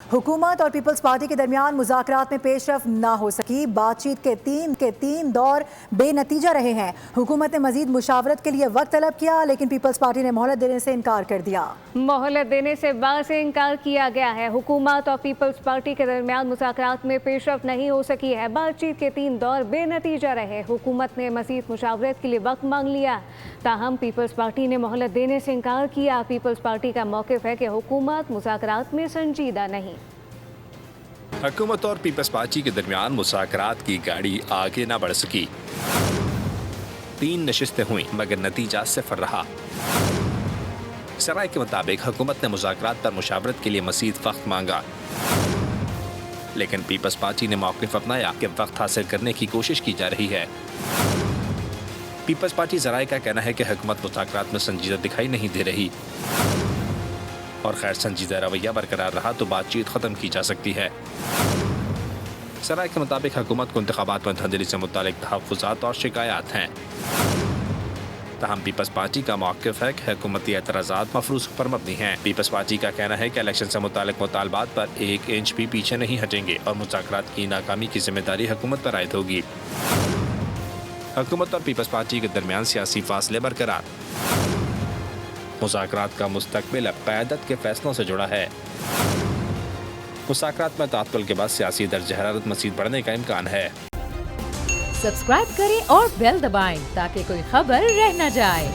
हुकूमत और peoples party के दरमियान मुज़ाकरात में पेशरफ न हो सकी। बातचीत के तीन दौर बेनतीजा रहे हैं। हुकूमत ने मजीद मुशावरत के लिए वक्त तलब किया, लेकिन पीपल्स पार्टी ने मोहलत देने से इनकार कर दिया। मोहलत देने से बाद से इनकार किया गया है। हुकूमत और पीपल्स पार्टी के दरमियान मुज़ाकरात में पेशरफ नहीं हो सकी है। बातचीत के 3 दौर बेनतीजा रहे। हुकूमत ने मजीद मुशावरत के लिए वक्त मांग लिया, ताहम पीपल्स पार्टी ने मोहलत देने से इनकार किया। पीपल्स पार्टी का मौक़िफ़ है कि हुकूमत मुज़ाकरात में संजीदा नहीं। हुकूमत और पीपल्स पार्टी के दरमियान मुज़ाकरात की गाड़ी आगे न बढ़ सकी। 3 नशिस्तें हुई मगर नतीजा सिफर रहा। सराय के मुताबिक हुकूमत ने मुज़ाकरात पर मुशावरत के लिए मज़ीद वक्त मांगा, लेकिन पीपल्स पार्टी ने मौक़िफ़ अपनाया कि वक्त हासिल करने की कोशिश की जा रही है। पीपल्स पार्टी ज़राए का कहना है कि हुकूमत मुज़ाकरात में संजीदा दिखाई नहीं दे रही और खैर संजीदा रवैया बरकरार रहा तो बातचीत खत्म की जा सकती है। सराय के मुताबिक हुकूमत को इंतखाबात में धांधली से मुतालिक तहफ़्फ़ुज़ात और शिकायत हैं। ताहम पीपल्स पार्टी का मौक़िफ़ है कि हुकूमती एतराज़ात मफरूज़ पर मबनी हैं। पीपल्स पार्टी का कहना है कि इलेक्शन से मुतालिक मुतालबात पर 1 इंच भी पीछे नहीं हटेंगे और मुज़ाकरात की नाकामी की जिम्मेदारी हुकूमत पर आयद होगी। हुकूमत और पीपल्स पार्टी के दरमियान सियासी फासले बरकरार। मुज़ाकरात का मुस्तक़बिल क़यादत के फैसलों से जुड़ा है। मुज़ाकरात में तात्तुल के बाद सियासी दर्ज हरारत मज़ीद बढ़ने का इम्कान है। सब्सक्राइब करें और बेल दबाएं ताकि कोई खबर रह न जाए।